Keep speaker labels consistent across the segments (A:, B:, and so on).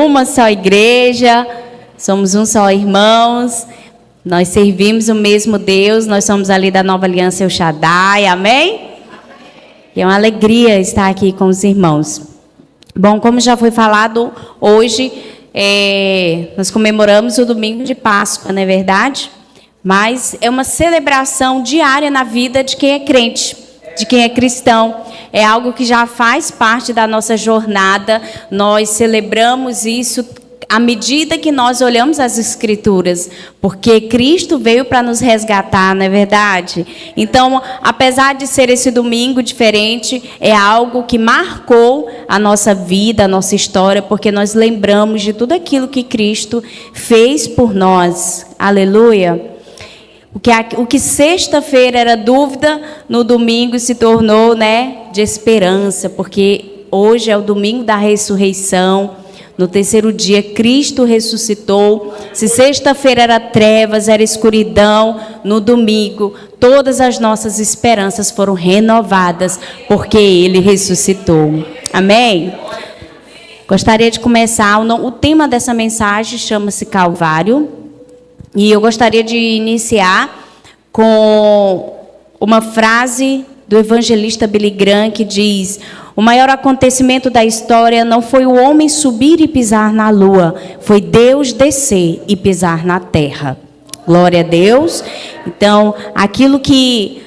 A: uma só igreja, somos um só irmãos, nós servimos o mesmo Deus, nós somos ali da Nova Aliança El Shaddai, amém? E é uma alegria estar aqui com os irmãos. Bom, como já foi falado, hoje nós comemoramos o domingo de Páscoa, não é verdade? Mas é uma celebração diária na vida de quem é crente, de quem é cristão. É algo que já faz parte da nossa jornada. Nós celebramos isso à medida que nós olhamos as Escrituras, porque Cristo veio para nos resgatar, não é verdade? Então, apesar de ser esse domingo diferente, é algo que marcou a nossa vida, a nossa história, porque nós lembramos de tudo aquilo que Cristo fez por nós. Aleluia! O que sexta-feira era dúvida, no domingo se tornou, de esperança, porque hoje é o domingo da ressurreição. No terceiro dia, Cristo ressuscitou. Se sexta-feira era trevas, era escuridão, no domingo, todas as nossas esperanças foram renovadas, porque Ele ressuscitou. Amém? Gostaria de começar, o tema dessa mensagem chama-se Calvário. E eu gostaria de iniciar com uma frase do evangelista Billy Graham que diz: o maior acontecimento da história não foi o homem subir e pisar na lua, foi Deus descer e pisar na terra. Glória a Deus. Então, aquilo que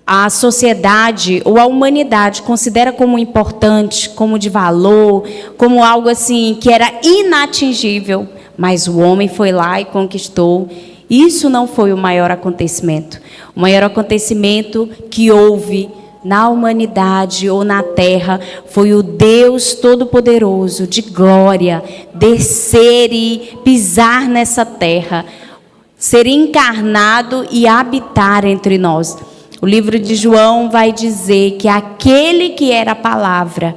A: a sociedade ou a humanidade considera como importante, como de valor, como algo assim que era inatingível, mas o homem foi lá e conquistou. Isso não foi o maior acontecimento. O maior acontecimento que houve na humanidade ou na terra foi o Deus Todo-Poderoso, de glória, descer e pisar nessa terra, ser encarnado e habitar entre nós. O livro de João vai dizer que aquele que era a palavra,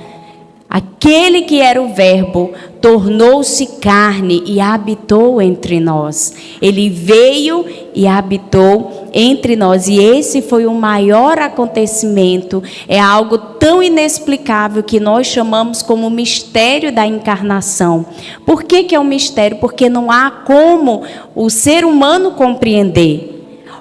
A: aquele que era o verbo, tornou-se carne e habitou entre nós. Ele veio e habitou entre nós. E esse foi o maior acontecimento. É algo tão inexplicável que nós chamamos como mistério da encarnação. Por que é um mistério? Porque não há como o ser humano compreender.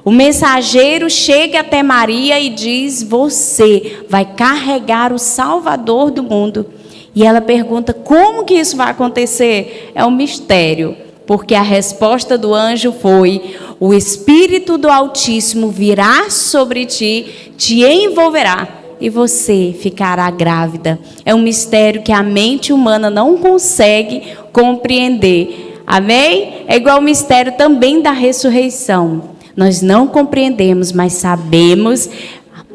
A: O mensageiro chega até Maria e diz: você vai carregar o Salvador do mundo. E ela pergunta: como que isso vai acontecer? É um mistério, porque a resposta do anjo foi: o Espírito do Altíssimo virá sobre ti, te envolverá e você ficará grávida. É um mistério que a mente humana não consegue compreender. Amém? É igual ao mistério também da ressurreição. Nós não compreendemos, mas sabemos,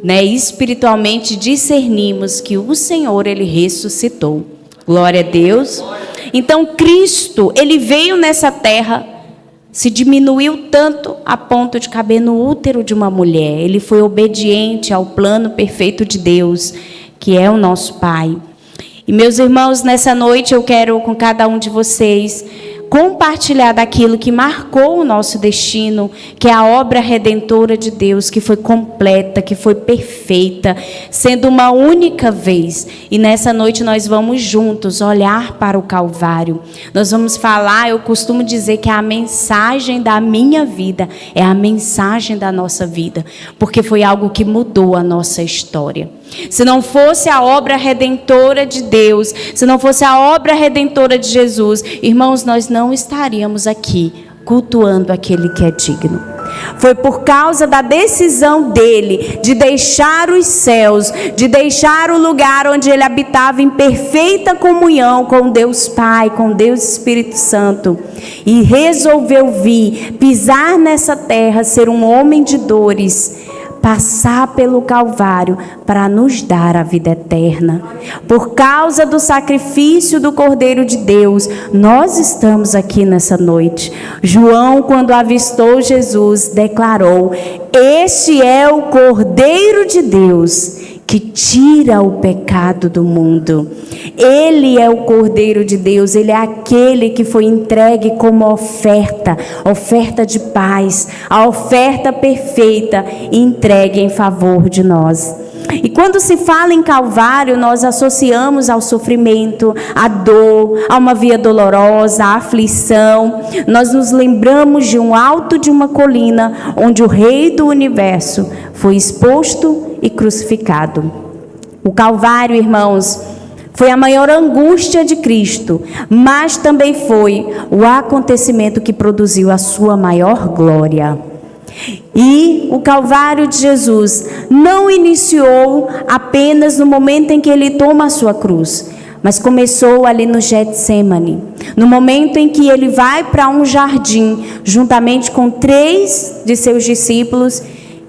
A: espiritualmente discernimos que o Senhor, Ele ressuscitou. Glória a Deus. Então Cristo, Ele veio nessa terra, se diminuiu tanto a ponto de caber no útero de uma mulher. Ele foi obediente ao plano perfeito de Deus, que é o nosso Pai. E meus irmãos, nessa noite eu quero com cada um de vocês compartilhar daquilo que marcou o nosso destino, que é a obra redentora de Deus, que foi completa, que foi perfeita, sendo uma única vez. E nessa noite nós vamos juntos olhar para o Calvário. Nós vamos falar, eu costumo dizer que a mensagem da minha vida é a mensagem da nossa vida, porque foi algo que mudou a nossa história. Se não fosse a obra redentora de Deus, se não fosse a obra redentora de Jesus, irmãos, nós não estaríamos aqui cultuando aquele que é digno. Foi por causa da decisão dele de deixar os céus, de deixar o lugar onde ele habitava em perfeita comunhão com Deus Pai, com Deus Espírito Santo, e resolveu vir, pisar nessa terra, ser um homem de dores, passar pelo Calvário para nos dar a vida eterna. Por causa do sacrifício do Cordeiro de Deus, nós estamos aqui nessa noite. João, quando avistou Jesus, declarou: este é o Cordeiro de Deus que tira o pecado do mundo. Ele é o Cordeiro de Deus, ele é aquele que foi entregue como oferta de paz, a oferta perfeita entregue em favor de nós. E quando se fala em Calvário, nós associamos ao sofrimento, à dor, a uma via dolorosa, à aflição. Nós nos lembramos de um alto de uma colina, onde o Rei do Universo foi exposto e crucificado. O Calvário, irmãos, foi a maior angústia de Cristo, mas também foi o acontecimento que produziu a sua maior glória. E o Calvário de Jesus não iniciou apenas no momento em que ele toma a sua cruz, mas começou ali no Getsêmani, no momento em que ele vai para um jardim, juntamente com 3 de seus discípulos,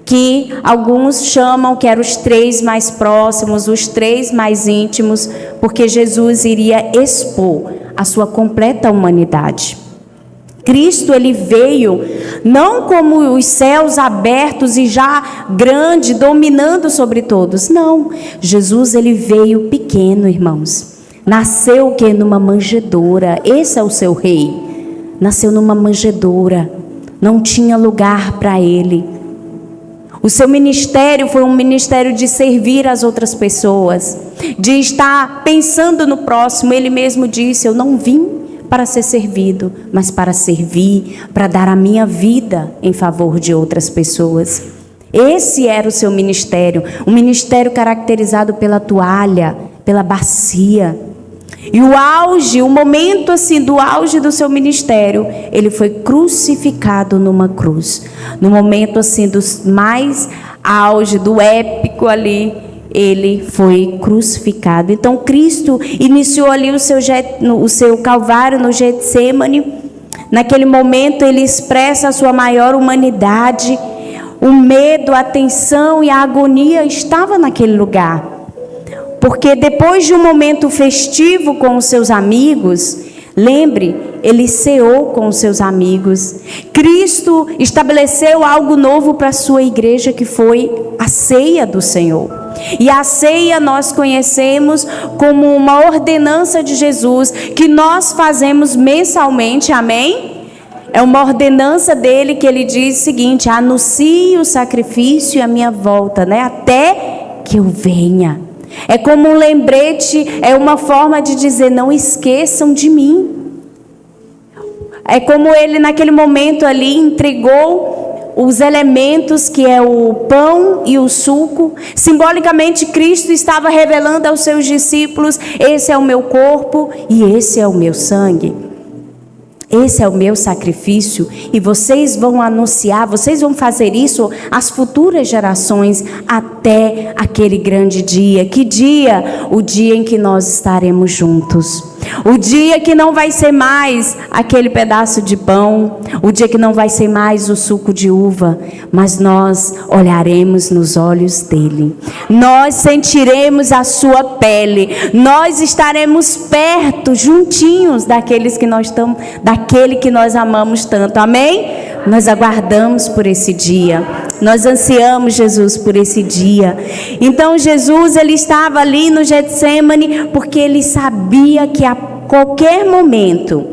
A: que alguns chamam que eram os 3 mais próximos, os 3 mais íntimos, porque Jesus iria expor a sua completa humanidade. Cristo, ele veio não como os céus abertos e já grande, dominando sobre todos. Não, Jesus, ele veio pequeno, irmãos. Nasceu o quê? Numa manjedoura. Esse é o seu rei. Nasceu numa manjedoura. Não tinha lugar para ele. O seu ministério foi um ministério de servir as outras pessoas, de estar pensando no próximo. Ele mesmo disse: eu não vim para ser servido, mas para servir, para dar a minha vida em favor de outras pessoas. Esse era o seu ministério, um ministério caracterizado pela toalha, pela bacia. E o auge, o momento assim do auge do seu ministério, ele foi crucificado numa cruz. No momento assim dos mais auge, do épico ali, ele foi crucificado. Então Cristo iniciou ali o seu Calvário no Getsêmani. Naquele momento ele expressa a sua maior humanidade. O medo, a tensão e a agonia estava naquele lugar. Porque depois de um momento festivo com os seus amigos, lembre, ele ceou com os seus amigos. Cristo estabeleceu algo novo para a sua igreja, que foi a ceia do Senhor. E a ceia nós conhecemos como uma ordenança de Jesus, que nós fazemos mensalmente, amém? É uma ordenança dele, que ele diz o seguinte: anuncie o sacrifício e a minha volta, né? Até que eu venha. É como um lembrete, é uma forma de dizer: não esqueçam de mim. É como ele naquele momento ali entregou os elementos, que é o pão e o suco. Simbolicamente Cristo estava revelando aos seus discípulos: esse é o meu corpo e esse é o meu sangue. Esse é o meu sacrifício, e vocês vão anunciar, vocês vão fazer isso às futuras gerações, até aquele grande dia. Que dia? O dia em que nós estaremos juntos. O dia que não vai ser mais aquele pedaço de pão, o dia que não vai ser mais o suco de uva, mas nós olharemos nos olhos dele, nós sentiremos a sua pele, nós estaremos perto, juntinhos daquele que nós amamos tanto, amém? Nós aguardamos por esse dia, nós ansiamos, Jesus, por esse dia. Então Jesus, ele estava ali no Getsêmani, porque ele sabia que a qualquer momento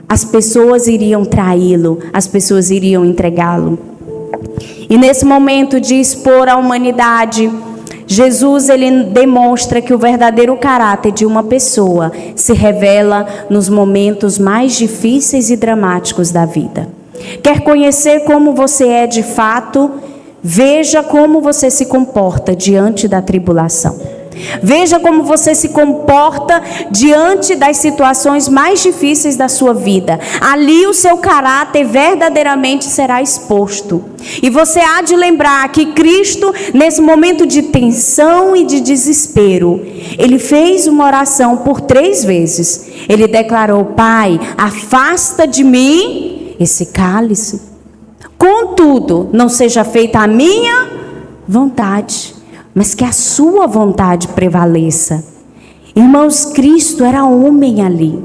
A: as pessoas iriam traí-lo, as pessoas iriam entregá-lo. E nesse momento de expor a humanidade, Jesus, ele demonstra que o verdadeiro caráter de uma pessoa se revela nos momentos mais difíceis e dramáticos da vida. Quer conhecer como você é de fato? Veja como você se comporta diante da tribulação. Veja como você se comporta diante das situações mais difíceis da sua vida. Ali o seu caráter verdadeiramente será exposto. E você há de lembrar que Cristo, nesse momento de tensão e de desespero, ele fez uma oração por 3 vezes. Ele declarou: Pai, afasta de mim esse cálice. Contudo, não seja feita a minha vontade, mas que a sua vontade prevaleça. Irmãos, Cristo era homem ali.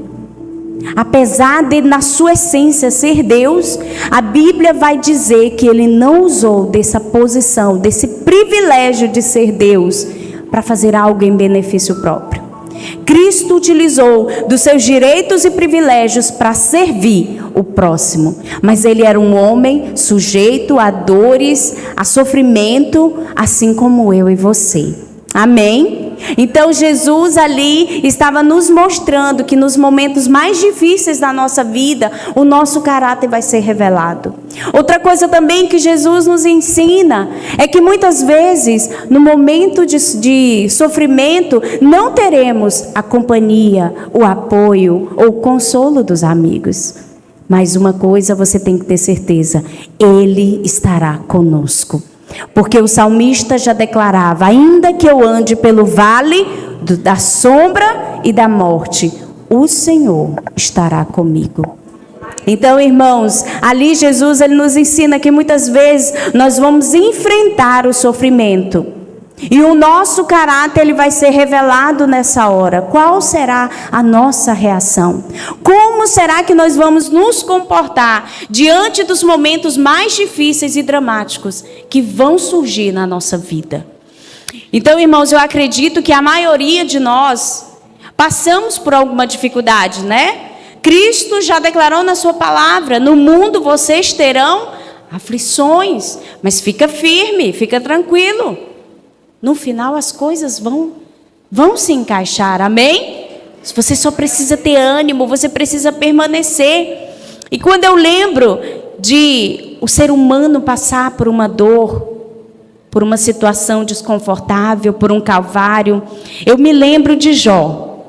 A: Apesar de, na sua essência, ser Deus, a Bíblia vai dizer que ele não usou dessa posição, desse privilégio de ser Deus, para fazer algo em benefício próprio. Cristo utilizou dos seus direitos e privilégios para servir o próximo. Mas ele era um homem sujeito a dores, a sofrimento, assim como eu e você. Amém? Então Jesus ali estava nos mostrando que nos momentos mais difíceis da nossa vida, o nosso caráter vai ser revelado. Outra coisa também que Jesus nos ensina é que muitas vezes no momento de sofrimento não teremos a companhia, o apoio ou o consolo dos amigos. Mas uma coisa você tem que ter certeza, Ele estará conosco. Porque o salmista já declarava: ainda que eu ande pelo vale da sombra e da morte, o Senhor estará comigo. Então, irmãos, ali Jesus ele nos ensina que muitas vezes nós vamos enfrentar o sofrimento. E o nosso caráter ele vai ser revelado nessa hora. Qual será a nossa reação? Como será que nós vamos nos comportar diante dos momentos mais difíceis e dramáticos que vão surgir na nossa vida? Então, irmãos, eu acredito que a maioria de nós passamos por alguma dificuldade, né? Cristo já declarou na sua palavra: no mundo vocês terão aflições, mas fica firme, fica tranquilo. No final as coisas vão se encaixar, amém? Você só precisa ter ânimo, você precisa permanecer. E quando eu lembro de o ser humano passar por uma dor, por uma situação desconfortável, por um calvário, eu me lembro de Jó.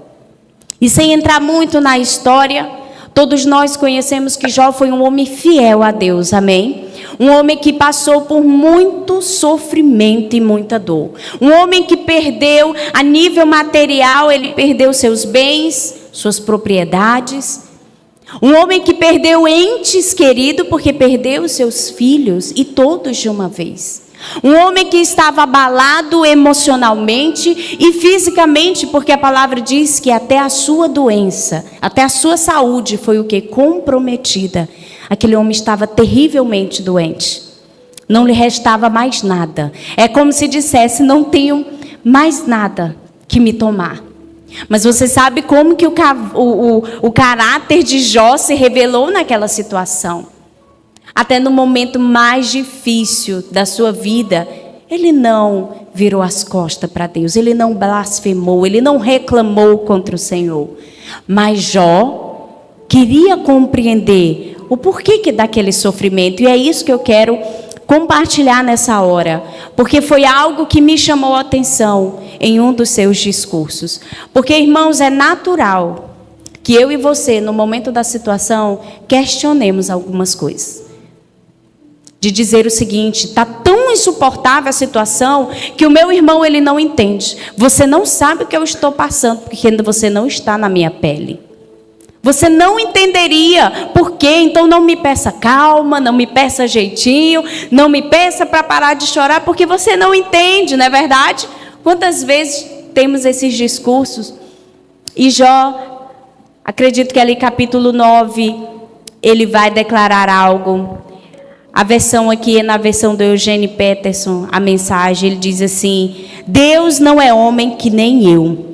A: E sem entrar muito na história, todos nós conhecemos que Jó foi um homem fiel a Deus, amém? Um homem que passou por muito sofrimento e muita dor. Um homem que perdeu, a nível material, ele perdeu seus bens, suas propriedades. Um homem que perdeu entes queridos, porque perdeu seus filhos, e todos de uma vez. Um homem que estava abalado emocionalmente e fisicamente, porque a palavra diz que até a sua doença, até a sua saúde foi o que? Comprometida. Aquele homem estava terrivelmente doente. Não lhe restava mais nada. É como se dissesse: não tenho mais nada que me tomar. Mas você sabe como que o caráter de Jó se revelou naquela situação. Até no momento mais difícil da sua vida, ele não virou as costas para Deus. Ele não blasfemou, ele não reclamou contra o Senhor. Mas Jó queria compreender o porquê daquele sofrimento. E é isso que eu quero compartilhar nessa hora. Porque foi algo que me chamou a atenção em um dos seus discursos. Porque, irmãos, é natural que eu e você, no momento da situação, questionemos algumas coisas. De dizer o seguinte: está tão insuportável a situação que o meu irmão ele não entende. Você não sabe o que eu estou passando, porque você não está na minha pele. Você não entenderia por quê, então não me peça calma, não me peça jeitinho, não me peça para parar de chorar, porque você não entende, não é verdade? Quantas vezes temos esses discursos? E Jó, acredito que ali capítulo 9, ele vai declarar algo. A versão aqui é na versão do Eugênio Peterson, a mensagem, ele diz assim: Deus não é homem que nem eu.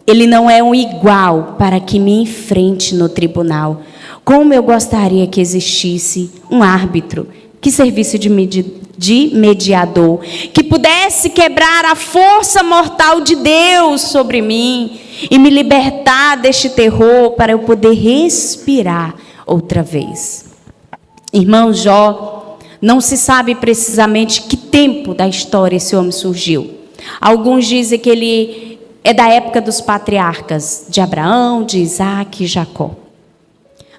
A: Ele não é um igual para que me enfrente no tribunal. Como eu gostaria que existisse um árbitro que servisse de mediador, que pudesse quebrar a força mortal de Deus sobre mim e me libertar deste terror para eu poder respirar outra vez. Irmão Jó, não se sabe precisamente que tempo da história esse homem surgiu. Alguns dizem que ele é da época dos patriarcas, de Abraão, de Isaac e Jacó.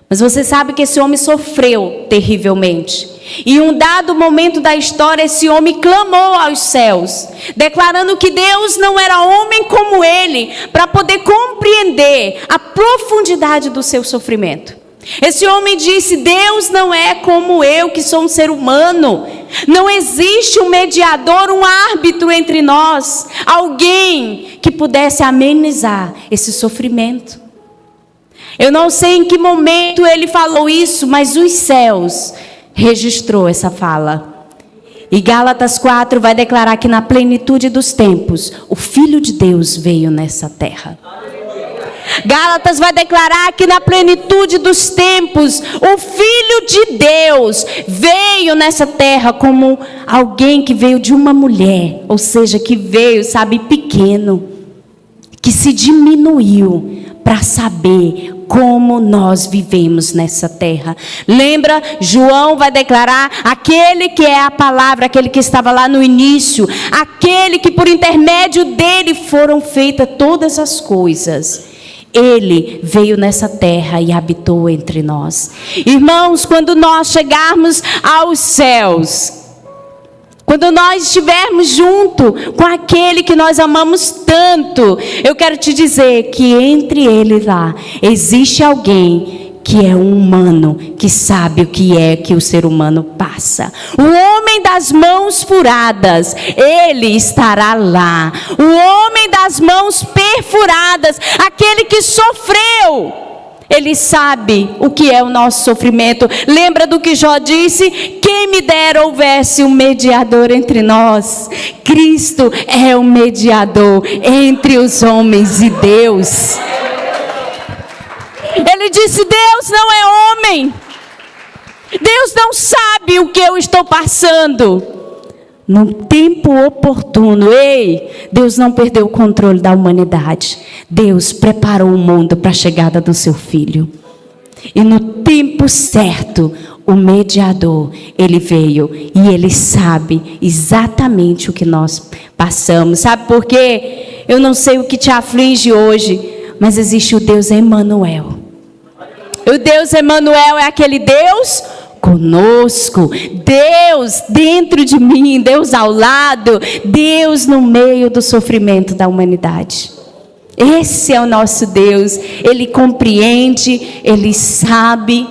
A: Mas você sabe que esse homem sofreu terrivelmente. E em um dado momento da história, esse homem clamou aos céus, declarando que Deus não era homem como ele, para poder compreender a profundidade do seu sofrimento. Esse homem disse: Deus não é como eu, que sou um ser humano. Não existe um mediador, um árbitro entre nós, alguém que pudesse amenizar esse sofrimento. Eu não sei em que momento ele falou isso, mas os céus registrou essa fala. E Gálatas 4 vai declarar que na plenitude dos tempos, o Filho de Deus veio nessa terra. Gálatas vai declarar que na plenitude dos tempos, o Filho de Deus veio nessa terra como alguém que veio de uma mulher, ou seja, que veio, sabe, pequeno, que se diminuiu para saber como nós vivemos nessa terra. Lembra? João vai declarar: aquele que é a palavra, aquele que estava lá no início, aquele que por intermédio dele foram feitas todas as coisas. Ele veio nessa terra e habitou entre nós. Irmãos, quando nós chegarmos aos céus, quando nós estivermos junto com aquele que nós amamos tanto, eu quero te dizer que entre ele lá, existe alguém que é um humano, que sabe o que é que o ser humano passa. O homem das mãos furadas, ele estará lá. O homem das mãos perfuradas, aquele que sofreu, ele sabe o que é o nosso sofrimento. Lembra do que Jó disse? Quem me dera houvesse um mediador entre nós. Cristo é o mediador entre os homens e Deus. Ele disse: Deus não é homem. Deus não sabe o que eu estou passando. No tempo oportuno, Deus não perdeu o controle da humanidade. Deus preparou o mundo para a chegada do seu Filho. E no tempo certo, o mediador, ele veio e ele sabe exatamente o que nós passamos. Sabe por quê? Eu não sei o que te aflige hoje, mas existe o Deus Emanuel. O Deus Emanuel é aquele Deus conosco, Deus dentro de mim, Deus ao lado, Deus no meio do sofrimento da humanidade. Esse é o nosso Deus. Ele compreende, ele sabe.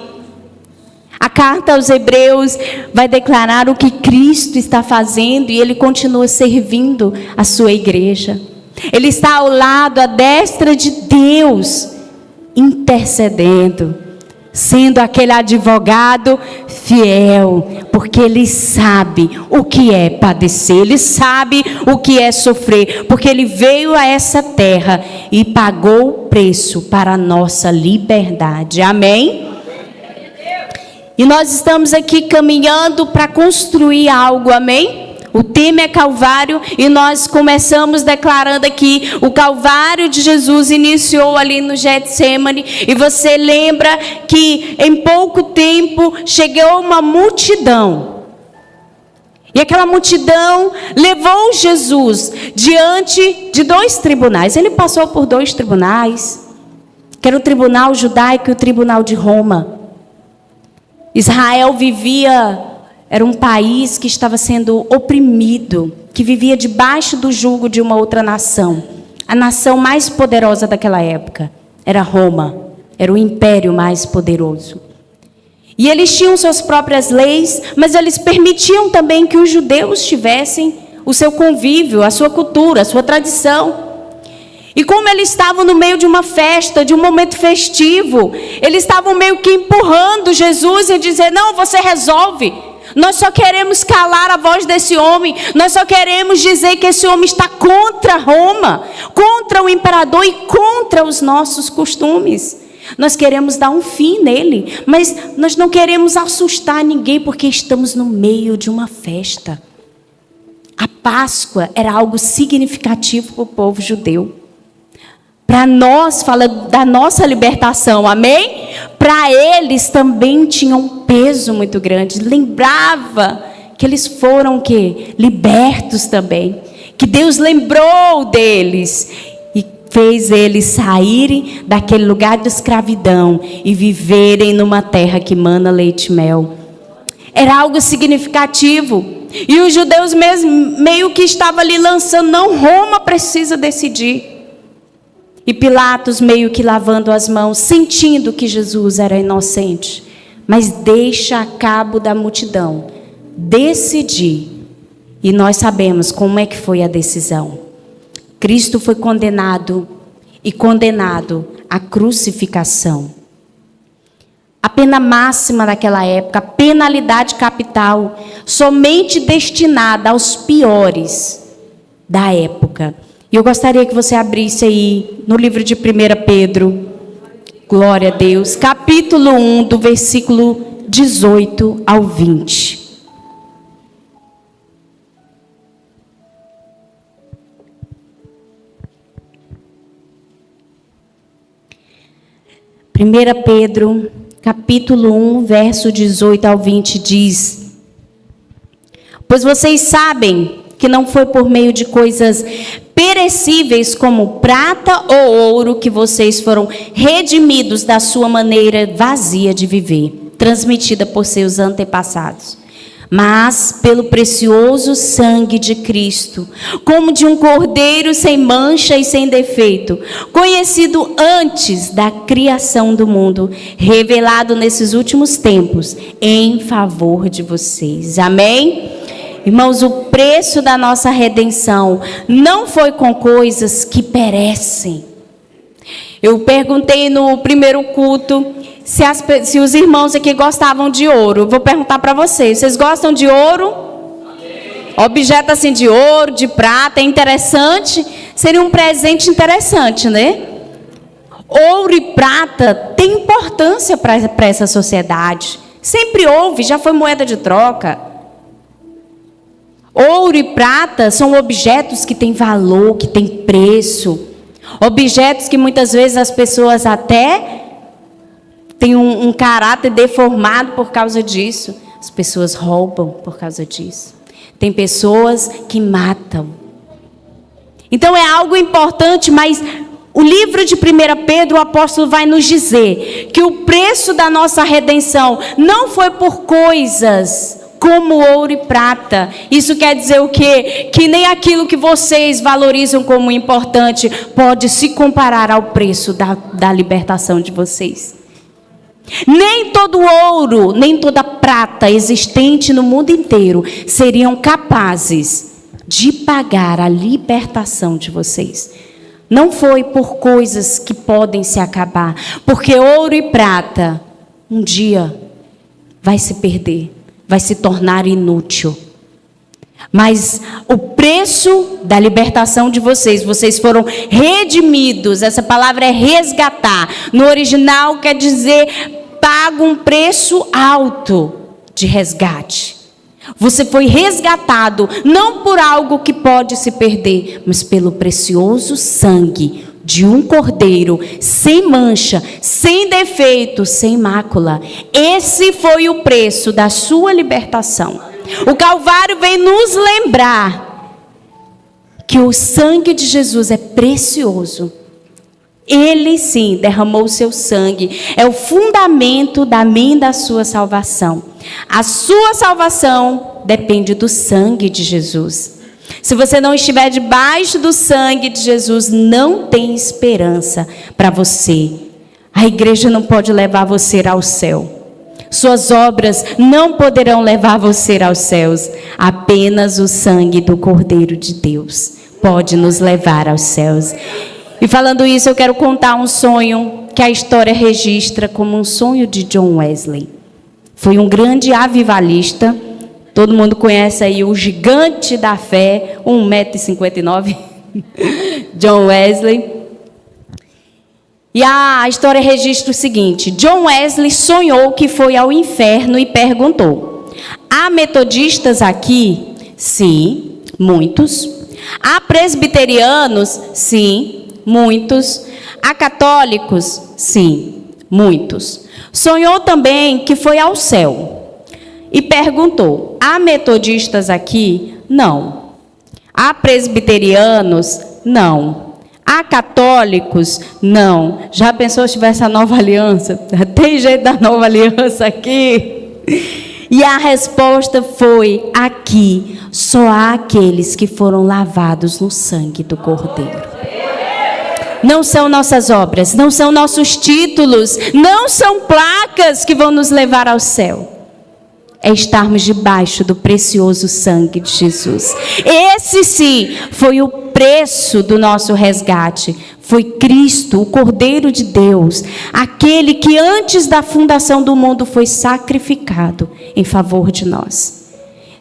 A: A carta aos Hebreus vai declarar o que Cristo está fazendo e ele continua servindo a sua igreja. Ele está ao lado, à destra de Deus, intercedendo, sendo aquele advogado fiel, porque ele sabe o que é padecer, ele sabe o que é sofrer, porque ele veio a essa terra e pagou o preço para a nossa liberdade. Amém? E nós estamos aqui caminhando para construir algo, amém? O tema é Calvário e nós começamos declarando aqui, o Calvário de Jesus iniciou ali no Getsemane. E você lembra que em pouco tempo chegou uma multidão. E aquela multidão levou Jesus diante de 2 tribunais. Ele passou por 2 tribunais, que era o tribunal judaico e o tribunal de Roma. Israel era um país que estava sendo oprimido, que vivia debaixo do jugo de uma outra nação. A nação mais poderosa daquela época era Roma, era o império mais poderoso. E eles tinham suas próprias leis, mas eles permitiam também que os judeus tivessem o seu convívio, a sua cultura, a sua tradição. E como eles estavam no meio de uma festa, de um momento festivo, eles estavam meio que empurrando Jesus e dizer: não, você resolve. Nós só queremos calar a voz desse homem. Nós só queremos dizer que esse homem está contra Roma, contra o imperador e contra os nossos costumes. Nós queremos dar um fim nele, mas nós não queremos assustar ninguém porque estamos no meio de uma festa. A Páscoa era algo significativo para o povo judeu. Para nós, fala da nossa libertação, amém? Para eles também tinha um peso muito grande. Lembrava que eles foram o quê? Libertos também. Que Deus lembrou deles e fez eles saírem daquele lugar de escravidão e viverem numa terra que mana leite e mel. Era algo significativo. E os judeus mesmo, meio que estavam ali lançando: não, Roma precisa decidir. E Pilatos meio que lavando as mãos, sentindo que Jesus era inocente. Mas deixa a cabo da multidão decidir. E nós sabemos como é que foi a decisão. Cristo foi condenado e condenado à crucificação. A pena máxima daquela época, a penalidade capital, somente destinada aos piores da época. E eu gostaria que você abrisse aí no livro de 1 Pedro, glória a Deus, capítulo 1, do versículo 18 ao 20. Primeira Pedro, capítulo 1, verso 18 ao 20 diz: Pois vocês sabem que não foi por meio de coisas perecíveis como prata ou ouro que vocês foram redimidos da sua maneira vazia de viver, transmitida por seus antepassados, mas pelo precioso sangue de Cristo, como de um cordeiro sem mancha e sem defeito, conhecido antes da criação do mundo, revelado nesses últimos tempos em favor de vocês. Amém? Irmãos, o preço da nossa redenção não foi com coisas que perecem. Eu perguntei no primeiro culto se os irmãos aqui gostavam de ouro. Vou perguntar para vocês: vocês gostam de ouro? Objeto assim de ouro, de prata, é interessante? Seria um presente interessante, né? Ouro e prata tem importância para essa sociedade. Sempre houve, já foi moeda de troca. Ouro e prata são objetos que têm valor, que têm preço. Objetos que muitas vezes as pessoas até têm um caráter deformado por causa disso. As pessoas roubam por causa disso. Tem pessoas que matam. Então é algo importante, mas o livro de 1 Pedro, o apóstolo vai nos dizer que o preço da nossa redenção não foi por coisas como ouro e prata. Isso quer dizer o quê? Que nem aquilo que vocês valorizam como importante pode se comparar ao preço da libertação de vocês. Nem todo ouro, nem toda prata existente no mundo inteiro seriam capazes de pagar a libertação de vocês. Não foi por coisas que podem se acabar, porque ouro e prata um dia vai se perder, vai se tornar inútil. Mas o preço da libertação de vocês foram redimidos. Essa palavra é resgatar. No original quer dizer paga um preço alto de resgate. Você foi resgatado não por algo que pode se perder, mas pelo precioso sangue de um cordeiro, sem mancha, sem defeito, sem mácula. Esse foi o preço da sua libertação. O Calvário vem nos lembrar que o sangue de Jesus é precioso. Ele sim derramou o seu sangue. É o fundamento da minha e da sua salvação. A sua salvação depende do sangue de Jesus. Se você não estiver debaixo do sangue de Jesus, não tem esperança para você. A igreja não pode levar você ao céu. Suas obras não poderão levar você aos céus. Apenas o sangue do Cordeiro de Deus pode nos levar aos céus. E falando isso, eu quero contar um sonho que a história registra como um sonho de John Wesley. Foi um grande avivalista. Todo mundo conhece aí o gigante da fé, 1,59 m, John Wesley. E a história registra o seguinte: John Wesley sonhou que foi ao inferno e perguntou: há metodistas aqui? Sim, muitos. Há presbiterianos? Sim, muitos. Há católicos? Sim, muitos. Sonhou também que foi ao céu e perguntou: há metodistas aqui? Não. Há presbiterianos? Não. Há católicos? Não. Já pensou se tivesse a nova aliança? Tem jeito da nova aliança aqui? E a resposta foi: aqui só há aqueles que foram lavados no sangue do Cordeiro. Não são nossas obras, não são nossos títulos, não são placas que vão nos levar ao céu. É estarmos debaixo do precioso sangue de Jesus. Esse sim foi o preço do nosso resgate. Foi Cristo, o Cordeiro de Deus, aquele que antes da fundação do mundo foi sacrificado em favor de nós.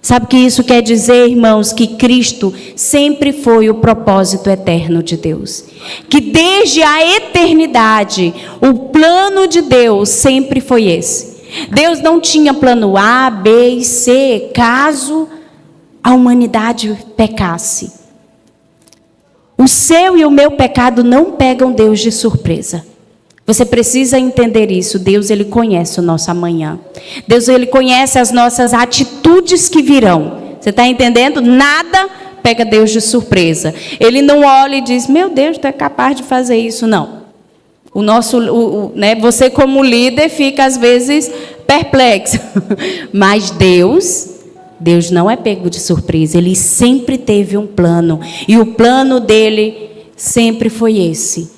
A: Sabe o que isso quer dizer, irmãos? Que Cristo sempre foi o propósito eterno de Deus. Que desde a eternidade, o plano de Deus sempre foi esse. Deus não tinha plano A, B e C, caso a humanidade pecasse. O seu e o meu pecado não pegam Deus de surpresa. Você precisa entender isso. Deus, Ele conhece o nosso amanhã. Deus, Ele conhece as nossas atitudes que virão. Você está entendendo? Nada pega Deus de surpresa. Ele não olha e diz, meu Deus, tu é capaz de fazer isso. Não. Você como líder fica às vezes perplexo. Mas Deus não é pego de surpresa. Ele sempre teve um plano. E o plano dele sempre foi esse.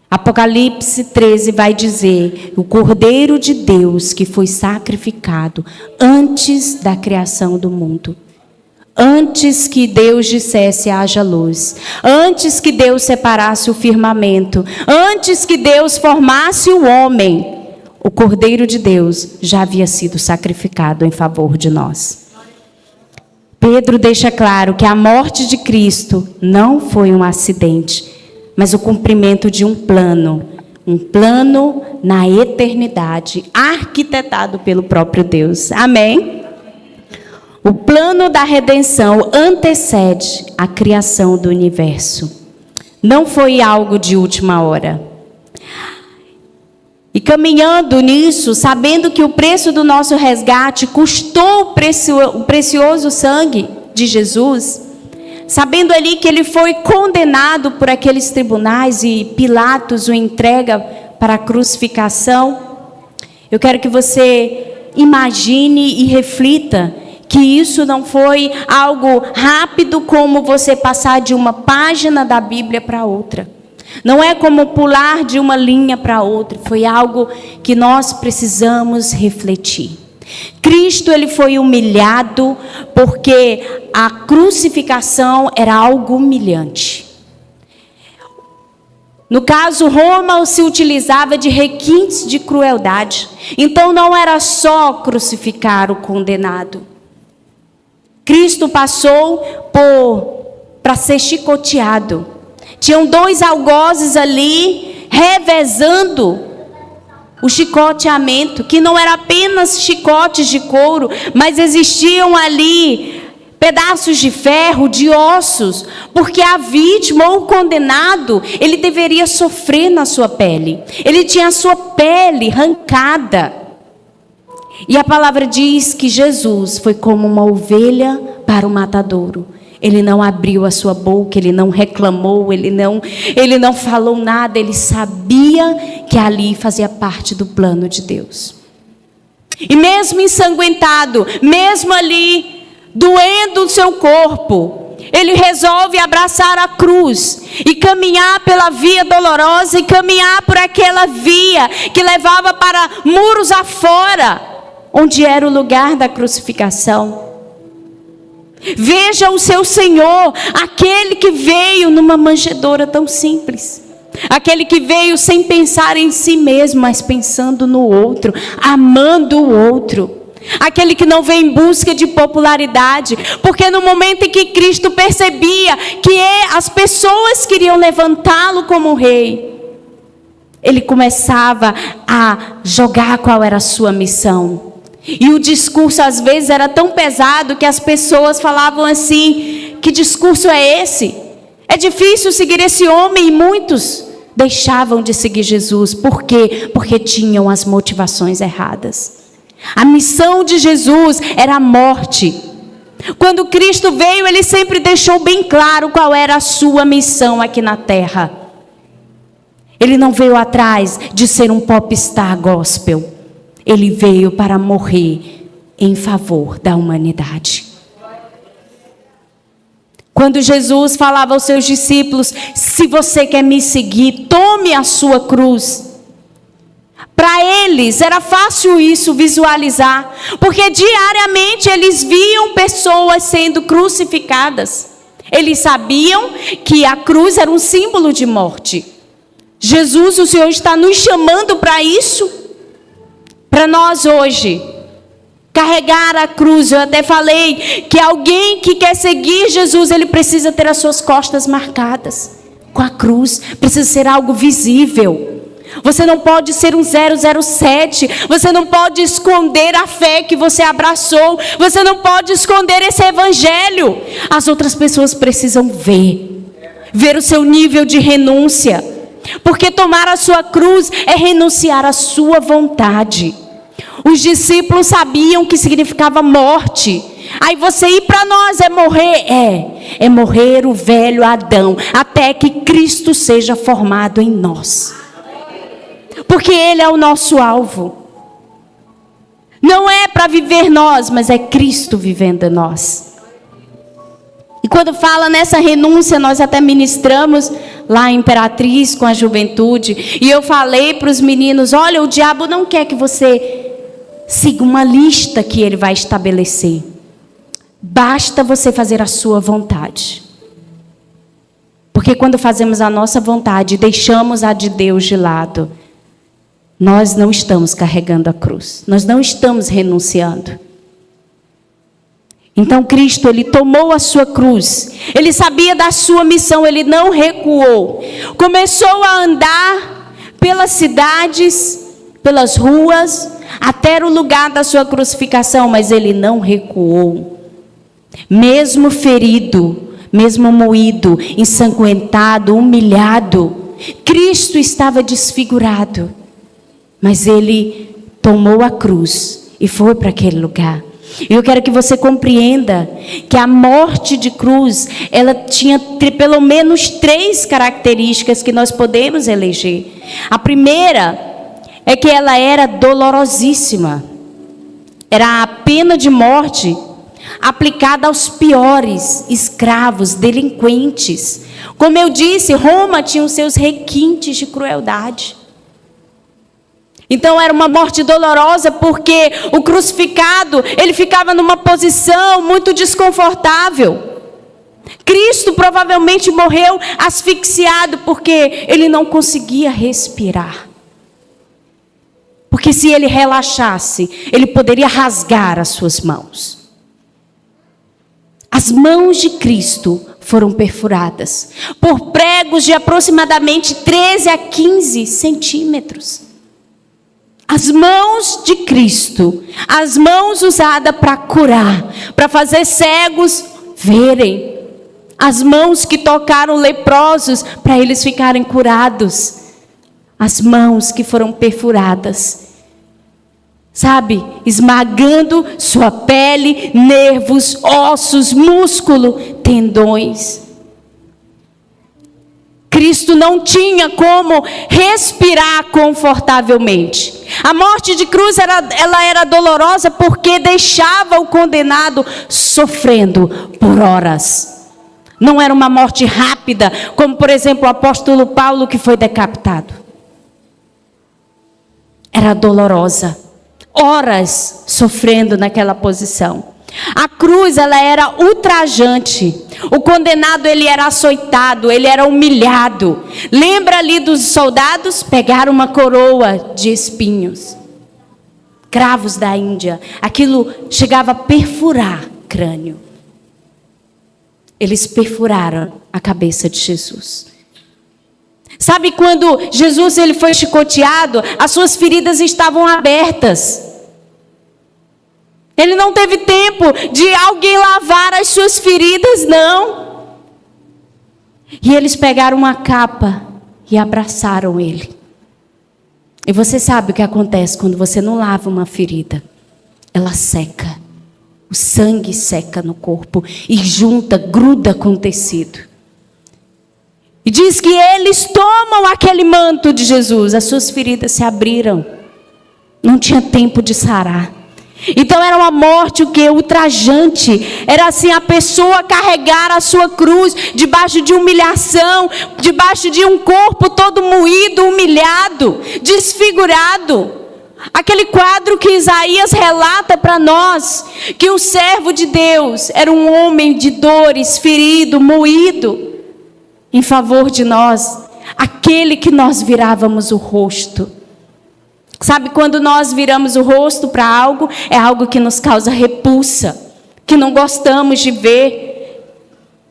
A: Apocalipse 13 vai dizer, o Cordeiro de Deus que foi sacrificado antes da criação do mundo. Antes que Deus dissesse haja luz. Antes que Deus separasse o firmamento. Antes que Deus formasse o homem. O Cordeiro de Deus já havia sido sacrificado em favor de nós. Pedro deixa claro que a morte de Cristo não foi um acidente, mas o cumprimento de um plano na eternidade, arquitetado pelo próprio Deus. Amém? O plano da redenção antecede a criação do universo. Não foi algo de última hora. E caminhando nisso, sabendo que o preço do nosso resgate custou o precioso sangue de Jesus, sabendo ali que ele foi condenado por aqueles tribunais e Pilatos o entrega para a crucificação, eu quero que você imagine e reflita que isso não foi algo rápido como você passar de uma página da Bíblia para outra. Não é como pular de uma linha para outra. Foi algo que nós precisamos refletir. Cristo, ele foi humilhado porque a crucificação era algo humilhante. No caso, Roma se utilizava de requintes de crueldade. Então não era só crucificar o condenado. Cristo passou para ser chicoteado. Tinham 2 algozes ali, revezando o chicoteamento, que não era apenas chicotes de couro, mas existiam ali pedaços de ferro, de ossos, porque a vítima ou o condenado, ele deveria sofrer na sua pele. Ele tinha a sua pele arrancada. E a palavra diz que Jesus foi como uma ovelha para o matadouro. Ele não abriu a sua boca, ele não reclamou, ele não falou nada, ele sabia que ali fazia parte do plano de Deus. E mesmo ensanguentado, mesmo ali, doendo o seu corpo, ele resolve abraçar a cruz e caminhar pela via dolorosa e caminhar por aquela via que levava para muros afora, onde era o lugar da crucificação. Veja o seu Senhor, aquele que veio numa manjedoura tão simples. Aquele que veio sem pensar em si mesmo, mas pensando no outro, amando o outro. Aquele que não veio em busca de popularidade, porque no momento em que Cristo percebia que as pessoas queriam levantá-lo como rei, ele começava a jogar qual era a sua missão. E o discurso às vezes era tão pesado que as pessoas falavam assim, que discurso é esse? É difícil seguir esse homem, e muitos deixavam de seguir Jesus. Por quê? Porque tinham as motivações erradas. A missão de Jesus era a morte. Quando Cristo veio, ele sempre deixou bem claro qual era a sua missão aqui na terra. Ele não veio atrás de ser um popstar gospel. Ele veio para morrer em favor da humanidade. Quando Jesus falava aos seus discípulos, se você quer me seguir, tome a sua cruz. Para eles era fácil isso visualizar, porque diariamente eles viam pessoas sendo crucificadas. Eles sabiam que a cruz era um símbolo de morte. Jesus, o Senhor está nos chamando para isso. Para nós hoje, Carregar a cruz. Eu até falei que alguém que quer seguir Jesus, ele precisa ter as suas costas marcadas com a cruz. Precisa ser algo visível. Você não pode ser um 007. Você não pode esconder a fé que você abraçou. Você não pode esconder esse evangelho. As outras pessoas precisam ver o seu nível de renúncia. Porque tomar a sua cruz é renunciar à sua vontade. Os discípulos sabiam que significava morte. Aí você ir para nós é morrer? É morrer o velho Adão, até que Cristo seja formado em nós. Porque Ele é o nosso alvo. Não é para viver nós, mas é Cristo vivendo em nós. E quando fala nessa renúncia, nós até ministramos lá em Imperatriz com a juventude. E eu falei para os meninos, olha, o diabo não quer que você siga uma lista que ele vai estabelecer. Basta você fazer a sua vontade. Porque quando fazemos a nossa vontade e deixamos a de Deus de lado, nós não estamos carregando a cruz. Nós não estamos renunciando. Então Cristo, Ele tomou a sua cruz. Ele sabia da sua missão, Ele não recuou. Começou a andar pelas cidades, pelas ruas, até o lugar da sua crucificação, mas Ele não recuou. Mesmo ferido, mesmo moído, ensanguentado, humilhado, Cristo estava desfigurado. Mas Ele tomou a cruz e foi para aquele lugar. E eu quero que você compreenda que a morte de cruz, ela tinha pelo menos 3 características que nós podemos eleger. A primeira é que ela era dolorosíssima. Era a pena de morte aplicada aos piores escravos, delinquentes. Como eu disse, Roma tinha os seus requintes de crueldade. Então era uma morte dolorosa porque o crucificado, ele ficava numa posição muito desconfortável. Cristo provavelmente morreu asfixiado porque ele não conseguia respirar. Porque se ele relaxasse, ele poderia rasgar as suas mãos. As mãos de Cristo foram perfuradas por pregos de aproximadamente 13 a 15 centímetros. As mãos de Cristo, as mãos usadas para curar, para fazer cegos verem. As mãos que tocaram leprosos para eles ficarem curados. As mãos que foram perfuradas, sabe, esmagando sua pele, nervos, ossos, músculo, tendões. Cristo não tinha como respirar confortavelmente. A morte de cruz ela era dolorosa porque deixava o condenado sofrendo por horas. Não era uma morte rápida, como por exemplo o apóstolo Paulo que foi decapitado. Era dolorosa. Horas sofrendo naquela posição. A cruz, ela era ultrajante. O condenado, ele era açoitado, ele era humilhado. Lembra ali dos soldados? Pegaram uma coroa de espinhos. Cravos da Índia. Aquilo chegava a perfurar crânio. Eles perfuraram a cabeça de Jesus. Sabe quando Jesus ele foi chicoteado, as suas feridas estavam abertas. Ele não teve tempo de alguém lavar as suas feridas, não. E eles pegaram uma capa e abraçaram ele. E você sabe o que acontece quando você não lava uma ferida? Ela seca. O sangue seca no corpo e junta, gruda com o tecido. E diz que eles tomam aquele manto de Jesus. As suas feridas se abriram. Não tinha tempo de sarar. Então era uma morte o que? Ultrajante. Era assim a pessoa carregar a sua cruz debaixo de humilhação, debaixo de um corpo todo moído, humilhado, desfigurado. Aquele quadro que Isaías relata para nós, que o servo de Deus era um homem de dores, ferido, moído, em favor de nós, aquele que nós virávamos o rosto. Sabe, quando nós viramos o rosto para algo, é algo que nos causa repulsa, que não gostamos de ver,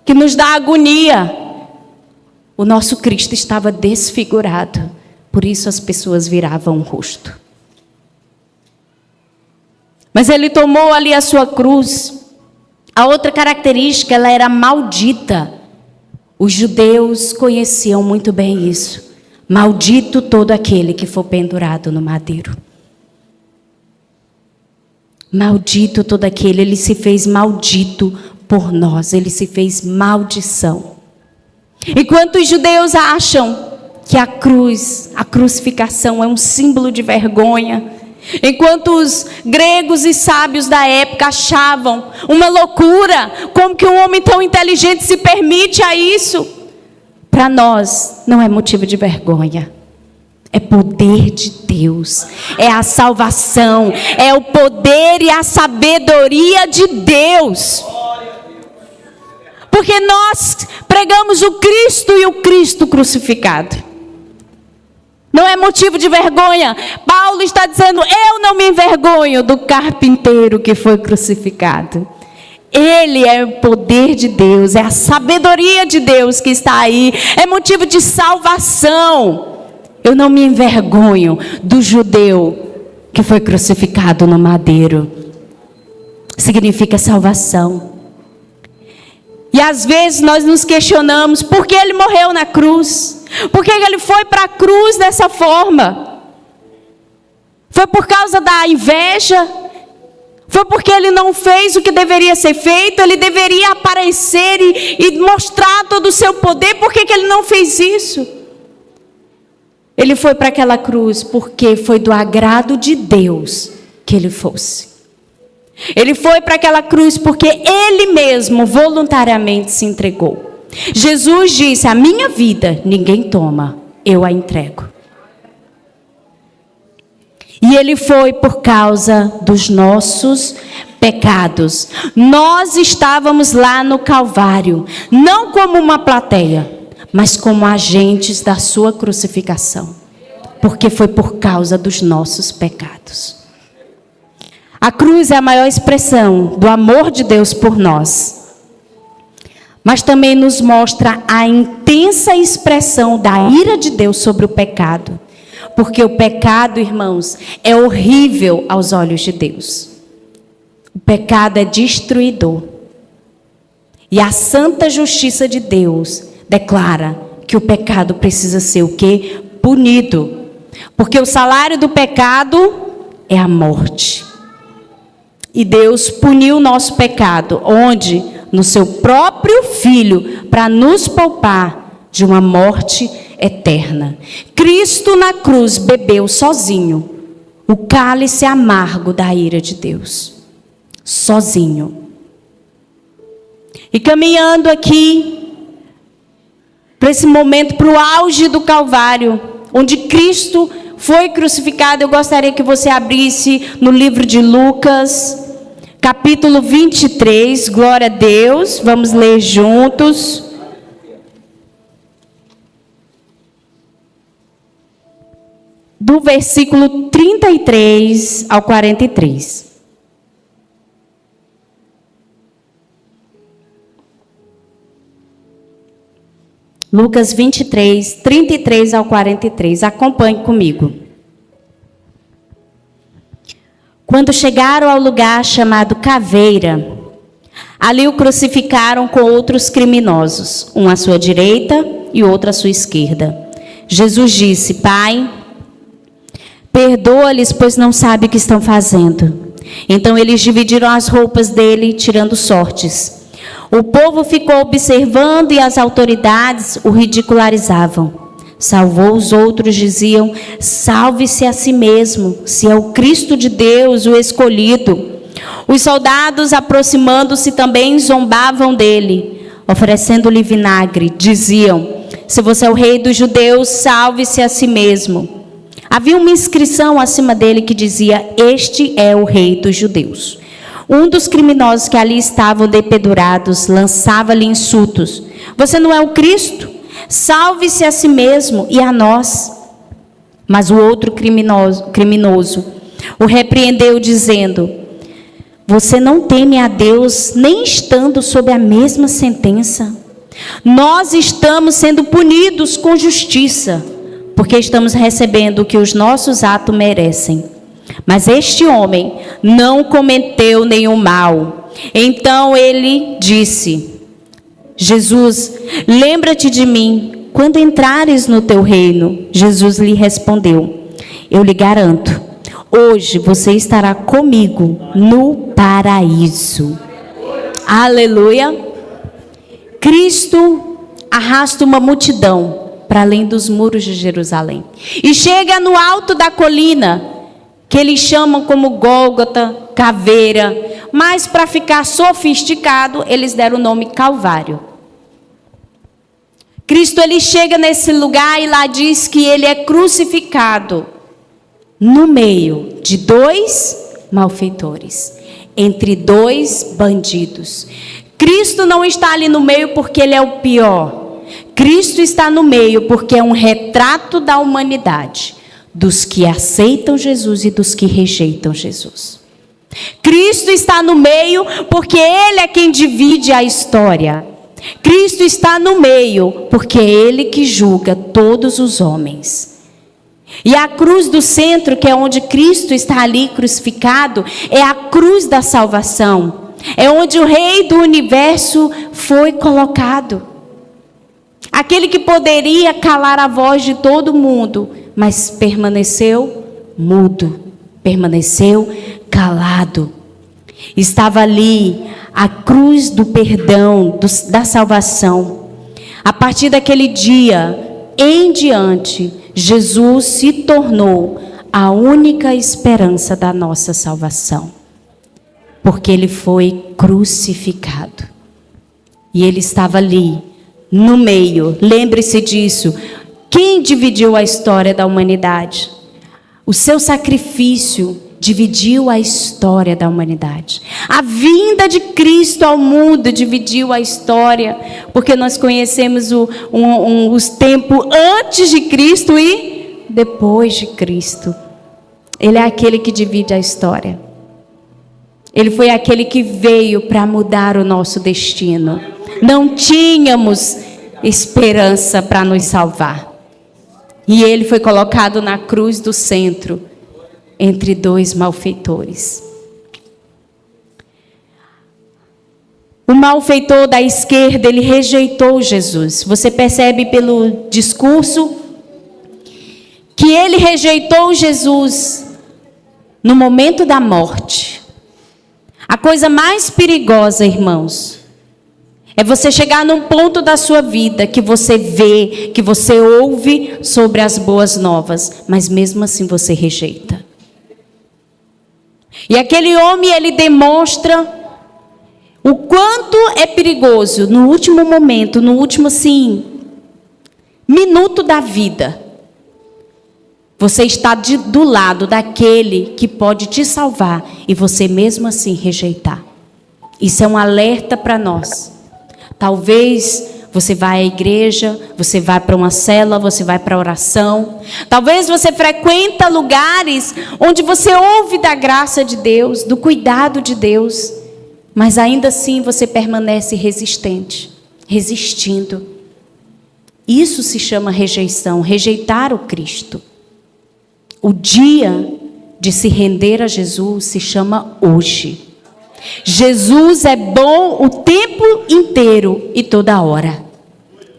A: que nos dá agonia. O nosso Cristo estava desfigurado, por isso as pessoas viravam o rosto. Mas ele tomou ali a sua cruz. A outra característica, ela era maldita. Os judeus conheciam muito bem isso. Maldito todo aquele que for pendurado no madeiro. Maldito todo aquele, ele se fez maldito por nós, ele se fez maldição. Enquanto os judeus acham que a cruz, a crucificação é um símbolo de vergonha, enquanto os gregos e sábios da época achavam uma loucura, como que um homem tão inteligente se permite a isso? Para nós não é motivo de vergonha. É poder de Deus, é a salvação, é o poder e a sabedoria de Deus. Porque nós pregamos o Cristo e o Cristo crucificado. Não é motivo de vergonha. Paulo está dizendo, eu não me envergonho do carpinteiro que foi crucificado. Ele é o poder de Deus, é a sabedoria de Deus que está aí, é motivo de salvação. Eu não me envergonho do judeu que foi crucificado no madeiro. Significa salvação. E às vezes nós nos questionamos, por que ele morreu na cruz? Por que ele foi para a cruz dessa forma? Foi por causa da inveja? Foi porque ele não fez o que deveria ser feito? Ele deveria aparecer e mostrar todo o seu poder. Por que ele não fez isso? Ele foi para aquela cruz porque foi do agrado de Deus que ele fosse. Ele foi para aquela cruz porque ele mesmo voluntariamente se entregou. Jesus disse, a minha vida ninguém toma, eu a entrego. E ele foi por causa dos nossos pecados. Nós estávamos lá no Calvário, não como uma plateia, mas como agentes da sua crucificação. Porque foi por causa dos nossos pecados. A cruz é a maior expressão do amor de Deus por nós. Mas também nos mostra a intensa expressão da ira de Deus sobre o pecado. Porque o pecado, irmãos, é horrível aos olhos de Deus. O pecado é destruidor. E a santa justiça de Deus declara que o pecado precisa ser o quê? Punido. Porque o salário do pecado é a morte. E Deus puniu o nosso pecado, onde? No seu próprio Filho, para nos poupar de uma morte eterna. Cristo na cruz bebeu sozinho o cálice amargo da ira de Deus. Sozinho. E caminhando aqui, para esse momento, para o auge do Calvário, onde Cristo foi crucificado, eu gostaria que você abrisse no livro de Lucas, capítulo 23, glória a Deus, vamos ler juntos. Do versículo 33 ao 43. Lucas 23, 33 ao 43. Acompanhe comigo. Quando chegaram ao lugar chamado Caveira, ali o crucificaram com outros criminosos, um à sua direita e outro à sua esquerda. Jesus disse, Pai, perdoa-lhes, pois não sabem o que estão fazendo. Então eles dividiram as roupas dele, tirando sortes. O povo ficou observando e as autoridades o ridicularizavam. Salvou os outros, diziam, salve-se a si mesmo, se é o Cristo de Deus, o escolhido. Os soldados, aproximando-se também, zombavam dele, oferecendo-lhe vinagre. Diziam, se você é o rei dos judeus, salve-se a si mesmo. Havia uma inscrição acima dele que dizia, este é o rei dos judeus. Um dos criminosos que ali estavam dependurados lançava-lhe insultos. Você não é o Cristo? Salve-se a si mesmo e a nós. Mas o outro criminoso o repreendeu, dizendo: você não teme a Deus, nem estando sob a mesma sentença? Nós estamos sendo punidos com justiça, porque estamos recebendo o que os nossos atos merecem. Mas este homem não cometeu nenhum mal. Então ele disse: Jesus, lembra-te de mim quando entrares no teu reino. Jesus lhe respondeu: eu lhe garanto, hoje você estará comigo no paraíso. Aleluia. Cristo arrasta uma multidão para além dos muros de Jerusalém e chega no alto da colina, que eles chamam como Gólgota, caveira, mas para ficar sofisticado, eles deram o nome Calvário. Cristo, ele chega nesse lugar e lá diz que ele é crucificado no meio de dois malfeitores, entre dois bandidos. Cristo não está ali no meio porque ele é o pior. Cristo está no meio porque é um retrato da humanidade, dos que aceitam Jesus e dos que rejeitam Jesus. Cristo está no meio porque ele é quem divide a história. Cristo está no meio porque é ele que julga todos os homens. E a cruz do centro, que é onde Cristo está ali crucificado, é a cruz da salvação. É onde o Rei do Universo foi colocado. Aquele que poderia calar a voz de todo mundo, mas permaneceu mudo, permaneceu calado. Estava ali a cruz do perdão, da salvação. A partir daquele dia em diante, Jesus se tornou a única esperança da nossa salvação, porque ele foi crucificado. E ele estava ali, no meio. Lembre-se disso. Quem dividiu a história da humanidade? O seu sacrifício dividiu a história da humanidade. A vinda de Cristo ao mundo dividiu a história, porque nós conhecemos os tempos antes de Cristo e depois de Cristo. Ele é aquele que divide a história. Ele foi aquele que veio para mudar o nosso destino. Não tínhamos esperança para nos salvar. E ele foi colocado na cruz do centro, entre dois malfeitores. O malfeitor da esquerda, ele rejeitou Jesus. Você percebe pelo discurso que ele rejeitou Jesus no momento da morte. A coisa mais perigosa, irmãos, é você chegar num ponto da sua vida que você vê, que você ouve sobre as boas novas, mas mesmo assim você rejeita. E aquele homem, ele demonstra o quanto é perigoso no último momento, no último, assim, minuto da vida, você está do lado daquele que pode te salvar e você mesmo assim rejeitar. Isso é um alerta para nós. Talvez você vá à igreja, você vai para uma célula, você vai para a oração. Talvez você frequenta lugares onde você ouve da graça de Deus, do cuidado de Deus. Mas ainda assim você permanece resistente, resistindo. Isso se chama rejeição, rejeitar o Cristo. O dia de se render a Jesus se chama hoje. Jesus é bom o tempo inteiro e toda hora.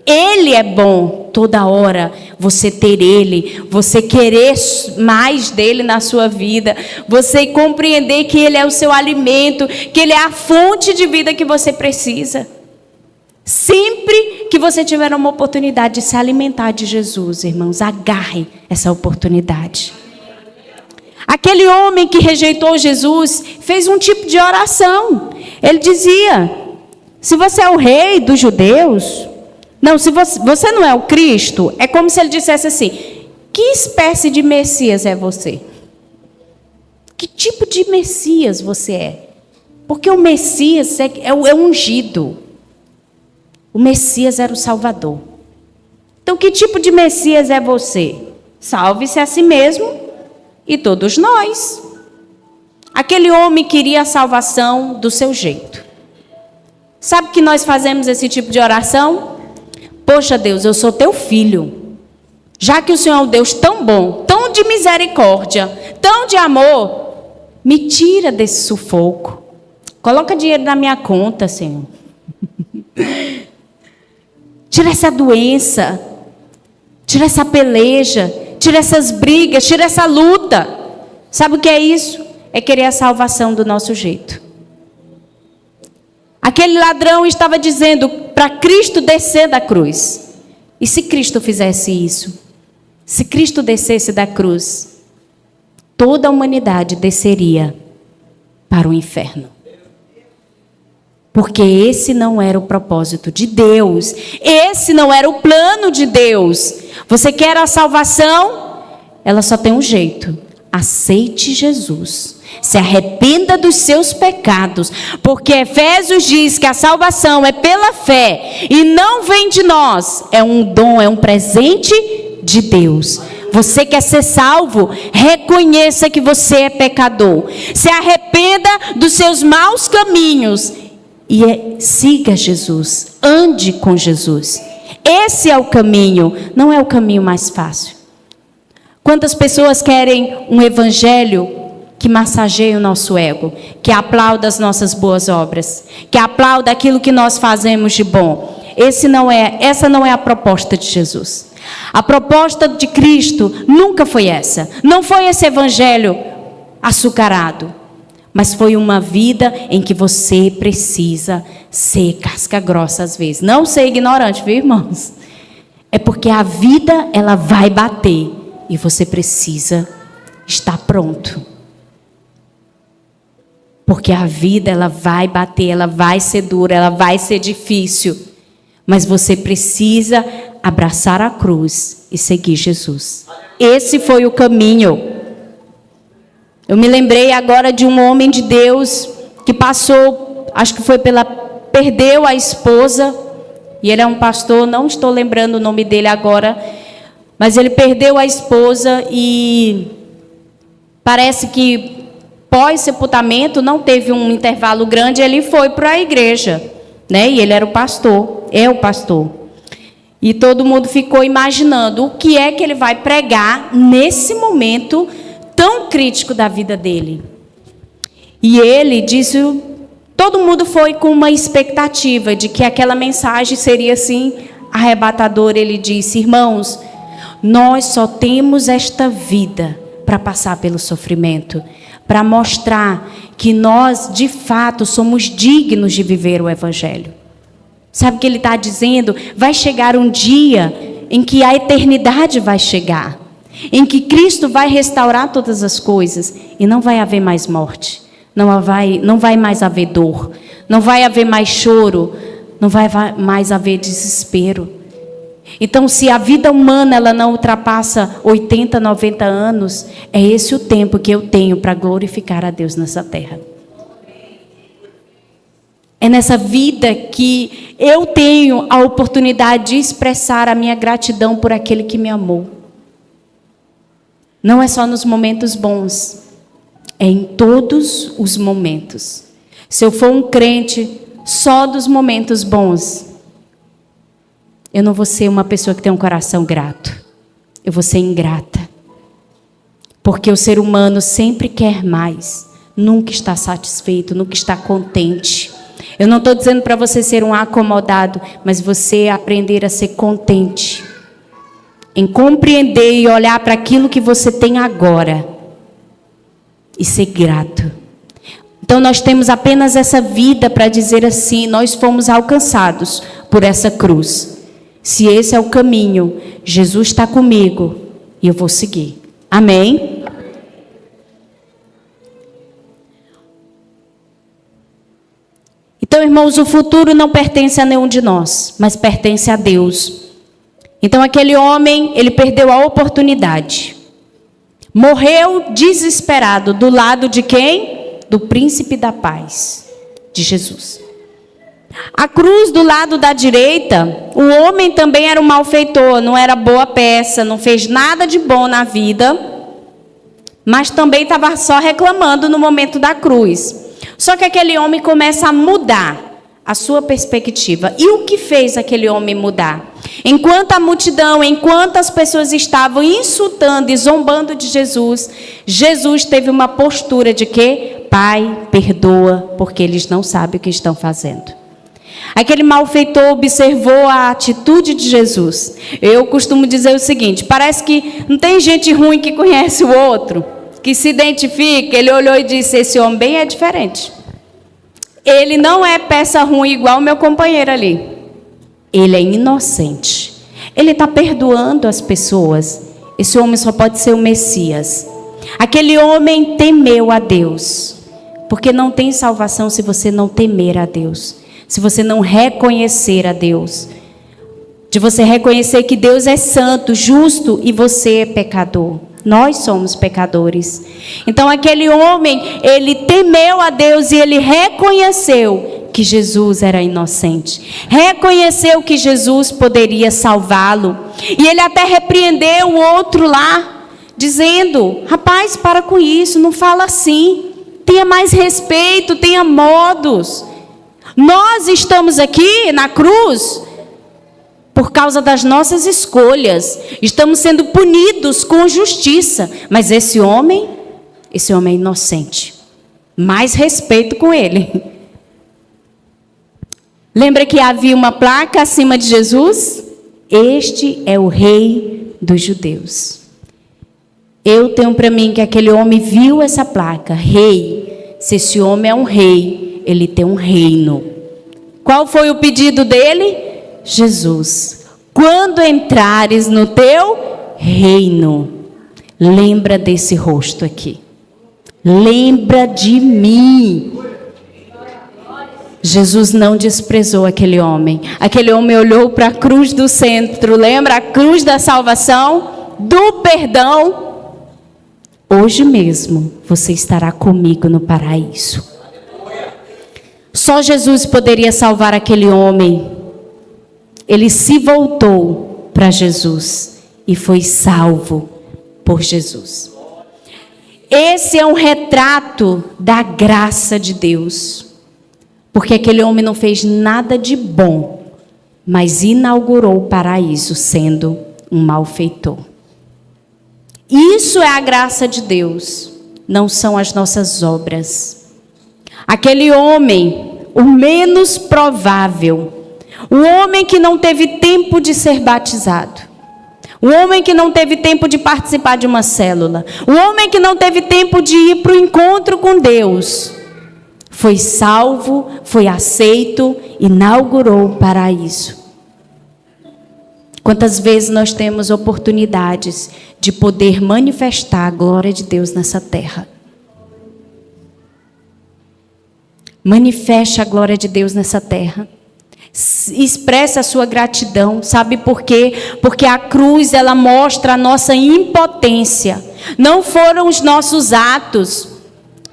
A: Ele é bom toda hora. Você ter Ele, você querer mais dele na sua vida, você compreender que Ele é o seu alimento, que Ele é a fonte de vida que você precisa. Sempre que você tiver uma oportunidade de se alimentar de Jesus, irmãos, agarre essa oportunidade. Aquele homem que rejeitou Jesus fez um tipo de oração. Ele dizia: se você é o rei dos judeus, não, se você não é o Cristo, é como se ele dissesse assim: que espécie de Messias é você? Que tipo de Messias você é? Porque o Messias é ungido. O Messias era o Salvador. Então, que tipo de Messias é você? Salve-se a si mesmo e todos nós. Aquele homem queria a salvação do seu jeito. Sabe que nós fazemos esse tipo de oração? Poxa, Deus, eu sou teu filho. Já que o Senhor é um Deus tão bom, tão de misericórdia, tão de amor, me tira desse sufoco. Coloca dinheiro na minha conta, Senhor. Tira essa doença. Tira essa peleja. Tira essas brigas. Tira essa luta. Sabe o que é isso? É querer a salvação do nosso jeito. Aquele ladrão estava dizendo para Cristo descer da cruz. E se Cristo fizesse isso? Se Cristo descesse da cruz, toda a humanidade desceria para o inferno. Porque esse não era o propósito de Deus. Esse não era o plano de Deus. Você quer a salvação? Ela só tem um jeito. Aceite Jesus. Se arrependa dos seus pecados. Porque Efésios diz que a salvação é pela fé. E não vem de nós. É um dom, é um presente de Deus. Você quer ser salvo? Reconheça que você é pecador. Se arrependa dos seus maus caminhos. E siga Jesus, ande com Jesus. Esse é o caminho, não é o caminho mais fácil. Quantas pessoas querem um evangelho que massageie o nosso ego, que aplauda as nossas boas obras, que aplauda aquilo que nós fazemos de bom. Essa não é a proposta de Jesus. A proposta de Cristo nunca foi essa. Não foi esse evangelho açucarado. Mas foi uma vida em que você precisa ser casca grossa às vezes. Não ser ignorante, viu, irmãos? É porque a vida, ela vai bater. E você precisa estar pronto. Porque a vida, ela vai bater, ela vai ser dura, ela vai ser difícil. Mas você precisa abraçar a cruz e seguir Jesus. Esse foi o caminho. Eu me lembrei agora de um homem de Deus que passou, acho que foi perdeu a esposa, e ele é um pastor, não estou lembrando o nome dele agora, mas ele perdeu a esposa e parece que pós-sepultamento, não teve um intervalo grande, ele foi para a igreja, né? E ele era o pastor, é o pastor. E todo mundo ficou imaginando o que é que ele vai pregar nesse momento tão crítico da vida dele. E ele disse, todo mundo foi com uma expectativa de que aquela mensagem seria assim arrebatadora. Ele disse, irmãos, nós só temos esta vida para passar pelo sofrimento, para mostrar que nós de fato somos dignos de viver o evangelho. Sabe o que ele está dizendo? Vai chegar um dia em que a eternidade vai chegar, em que Cristo vai restaurar todas as coisas e não vai haver mais morte, não vai mais haver dor, não vai haver mais choro, não vai mais haver desespero. Então, se a vida humana ela não ultrapassa 80, 90 anos, é esse o tempo que eu tenho para glorificar a Deus nessa terra. É nessa vida que eu tenho a oportunidade de expressar a minha gratidão por aquele que me amou. Não é só nos momentos bons, é em todos os momentos. Se eu for um crente só dos momentos bons, eu não vou ser uma pessoa que tem um coração grato. Eu vou ser ingrata. Porque o ser humano sempre quer mais, nunca está satisfeito, nunca está contente. Eu não estou dizendo para você ser um acomodado, mas você aprender a ser contente. Em compreender e olhar para aquilo que você tem agora. E ser grato. Então nós temos apenas essa vida para dizer assim, nós fomos alcançados por essa cruz. Se esse é o caminho, Jesus está comigo e eu vou seguir. Amém? Então, irmãos, o futuro não pertence a nenhum de nós, mas pertence a Deus. Então, aquele homem, ele perdeu a oportunidade. Morreu desesperado do lado de quem? Do príncipe da paz, de Jesus. A cruz do lado da direita, o homem também era um malfeitor, não era boa peça, não fez nada de bom na vida, mas também estava só reclamando no momento da cruz. Só que aquele homem começa a mudar a sua perspectiva. E o que fez aquele homem mudar? Enquanto a multidão, enquanto as pessoas estavam insultando e zombando de Jesus, Jesus teve uma postura de que? Pai, perdoa, porque eles não sabem o que estão fazendo. Aquele malfeitor observou a atitude de Jesus. Eu costumo dizer o seguinte, parece que não tem gente ruim que conhece o outro, que se identifica. Ele olhou e disse, esse homem bem é diferente. Ele não é peça ruim igual o meu companheiro ali. Ele é inocente. Ele está perdoando as pessoas. Esse homem só pode ser o Messias. Aquele homem temeu a Deus. Porque não tem salvação se você não temer a Deus. Se você não reconhecer a Deus. De você reconhecer que Deus é santo, justo e você é pecador. Nós somos pecadores. Então aquele homem, ele temeu a Deus e ele reconheceu que Jesus era inocente. Reconheceu que Jesus poderia salvá-lo. E ele até repreendeu o outro lá, dizendo, rapaz, para com isso, não fala assim. Tenha mais respeito, tenha modos. Nós estamos aqui na cruz por causa das nossas escolhas. Estamos sendo punidos com justiça. Mas esse homem é inocente. Mais respeito com ele. Lembra que havia uma placa acima de Jesus? Este é o rei dos judeus. Eu tenho para mim que aquele homem viu essa placa, rei. Se esse homem é um rei, ele tem um reino. Qual foi o pedido dele? Jesus, quando entrares no teu reino, lembra desse rosto aqui. Lembra de mim. Jesus não desprezou aquele homem. Aquele homem olhou para a cruz do centro. Lembra a cruz da salvação, do perdão. Hoje mesmo você estará comigo no paraíso. Só Jesus poderia salvar aquele homem. Ele se voltou para Jesus e foi salvo por Jesus. Esse é um retrato da graça de Deus. Porque aquele homem não fez nada de bom, mas inaugurou o paraíso sendo um malfeitor. Isso é a graça de Deus, não são as nossas obras. Aquele homem, o menos provável, o homem que não teve tempo de ser batizado, o homem que não teve tempo de participar de uma célula, o homem que não teve tempo de ir para o encontro com Deus, foi salvo, foi aceito, inaugurou o paraíso. Quantas vezes nós temos oportunidades de poder manifestar a glória de Deus nessa terra? Manifeste a glória de Deus nessa terra. Expresse a sua gratidão. Sabe por quê? Porque a cruz, ela mostra a nossa impotência. Não foram os nossos atos.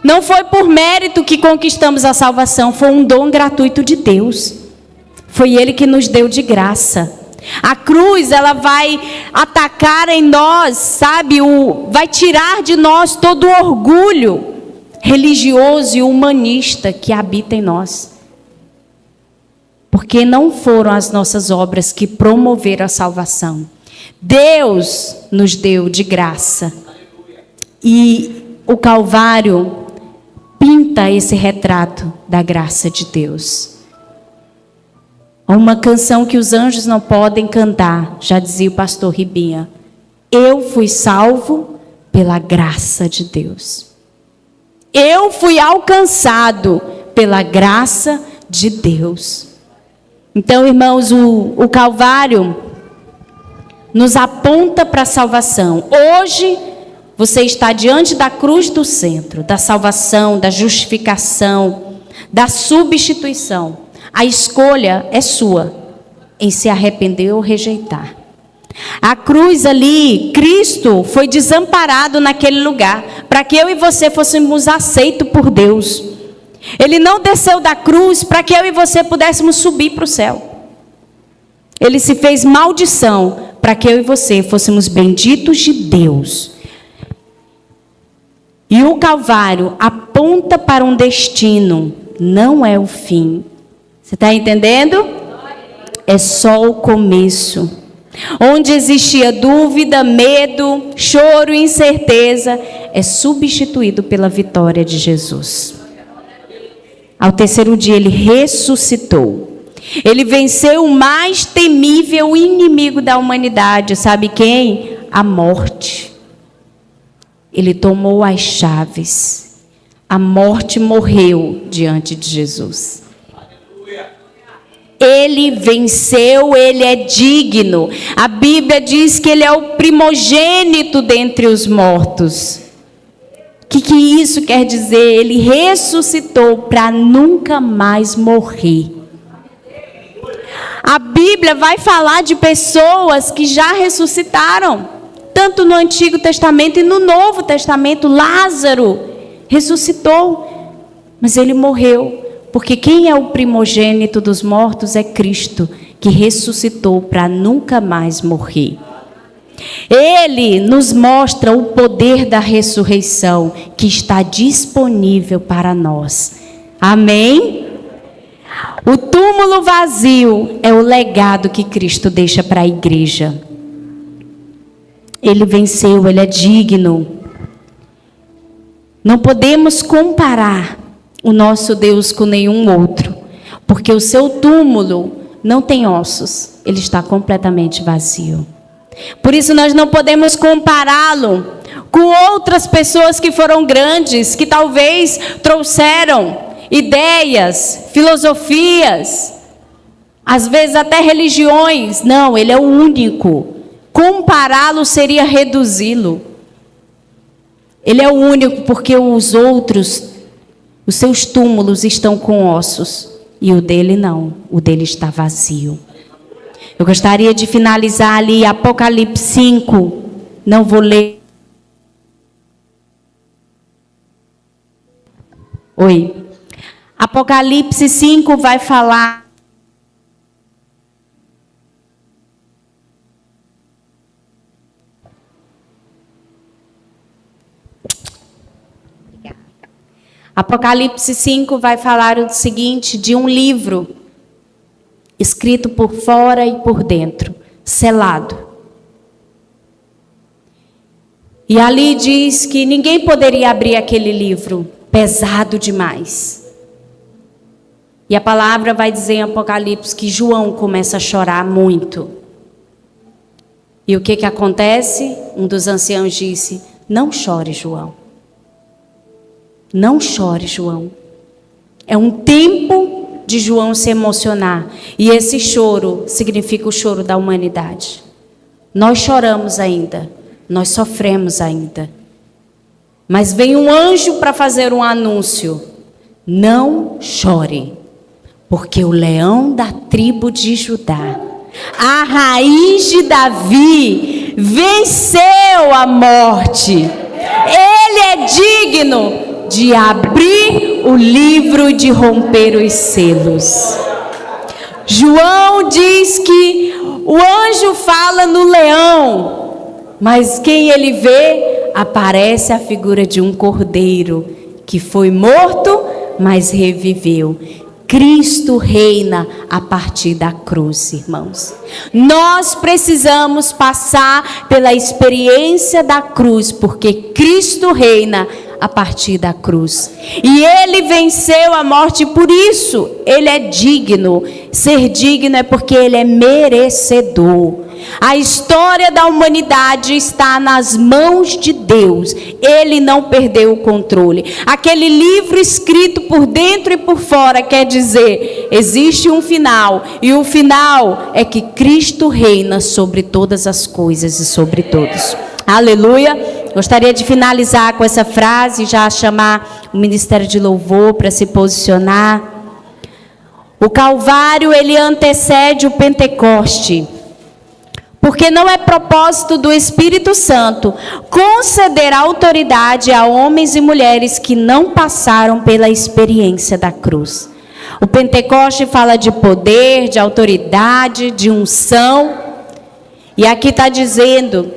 A: Não foi por mérito que conquistamos a salvação. Foi um dom gratuito de Deus. Foi Ele que nos deu de graça. A cruz, ela vai atacar em nós, sabe? Vai tirar de nós todo o orgulho religioso e humanista que habita em nós. Porque não foram as nossas obras que promoveram a salvação. Deus nos deu de graça. E o Calvário pinta esse retrato da graça de Deus. Uma canção que os anjos não podem cantar, já dizia o pastor Ribinha. Eu fui salvo pela graça de Deus. Eu fui alcançado pela graça de Deus. Então, irmãos, o Calvário nos aponta para a salvação. Hoje, você está diante da cruz do centro, da salvação, da justificação, da substituição. A escolha é sua, em se arrepender ou rejeitar. A cruz ali, Cristo foi desamparado naquele lugar, para que eu e você fôssemos aceitos por Deus. Ele não desceu da cruz para que eu e você pudéssemos subir para o céu. Ele se fez maldição para que eu e você fôssemos benditos de Deus. E o Calvário aponta para um destino, não é o fim. Você está entendendo? É só o começo. Onde existia dúvida, medo, choro e incerteza, é substituído pela vitória de Jesus. Ao terceiro dia ele ressuscitou. Ele venceu o mais temível inimigo da humanidade. Sabe quem? A morte. Ele tomou as chaves. A morte morreu diante de Jesus. Ele venceu, ele é digno. A Bíblia diz que ele é o primogênito dentre os mortos. O que isso quer dizer? Ele ressuscitou para nunca mais morrer. A Bíblia vai falar de pessoas que já ressuscitaram, tanto no Antigo Testamento e no Novo Testamento. Lázaro ressuscitou, mas ele morreu, porque quem é o primogênito dos mortos é Cristo, que ressuscitou para nunca mais morrer. Ele nos mostra o poder da ressurreição que está disponível para nós. Amém? O túmulo vazio é o legado que Cristo deixa para a igreja. Ele venceu, ele é digno. Não podemos comparar o nosso Deus com nenhum outro, porque o seu túmulo não tem ossos, ele está completamente vazio. Por isso nós não podemos compará-lo com outras pessoas que foram grandes, que talvez trouxeram ideias, filosofias, às vezes até religiões. Não, ele é o único. Compará-lo seria reduzi-lo. Ele é o único porque os outros, os seus túmulos estão com ossos e o dele não, o dele está vazio. Eu gostaria de finalizar ali Apocalipse 5, não vou ler. Oi. Apocalipse 5 vai falar Apocalipse 5 vai falar o seguinte, de um livro escrito por fora e por dentro, selado. E ali diz que ninguém poderia abrir aquele livro, pesado demais. E a palavra vai dizer em Apocalipse que João começa a chorar muito. E o que acontece? Um dos anciãos disse, não chore, João. Não chore, João. É um tempo de João se emocionar. E esse choro significa o choro da humanidade. Nós choramos ainda. Nós sofremos ainda. Mas vem um anjo para fazer um anúncio. Não chore, porque o leão da tribo de Judá, a raiz de Davi, venceu a morte. Ele é digno de abrir o livro e de romper os selos. João diz que o anjo fala no leão, mas quem ele vê, aparece a figura de um cordeiro que foi morto, mas reviveu. Cristo reina a partir da cruz, irmãos. Nós precisamos passar pela experiência da cruz, porque Cristo reina a partir da cruz. E ele venceu a morte, por isso ele é digno. Ser digno é porque ele é merecedor. A história da humanidade está nas mãos de Deus. Ele não perdeu o controle. Aquele livro escrito por dentro e por fora quer dizer, existe um final. E o final é que Cristo reina sobre todas as coisas e sobre todos. Aleluia. Gostaria de finalizar com essa frase, já chamar o Ministério de Louvor para se posicionar. O Calvário, ele antecede o Pentecoste. Porque não é propósito do Espírito Santo conceder autoridade a homens e mulheres que não passaram pela experiência da cruz. O Pentecoste fala de poder, de autoridade, de unção. E aqui está dizendo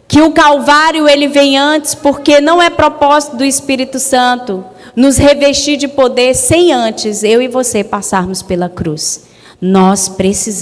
A: que o Calvário ele vem antes, porque não é propósito do Espírito Santo nos revestir de poder sem antes eu e você passarmos pela cruz. Nós precisamos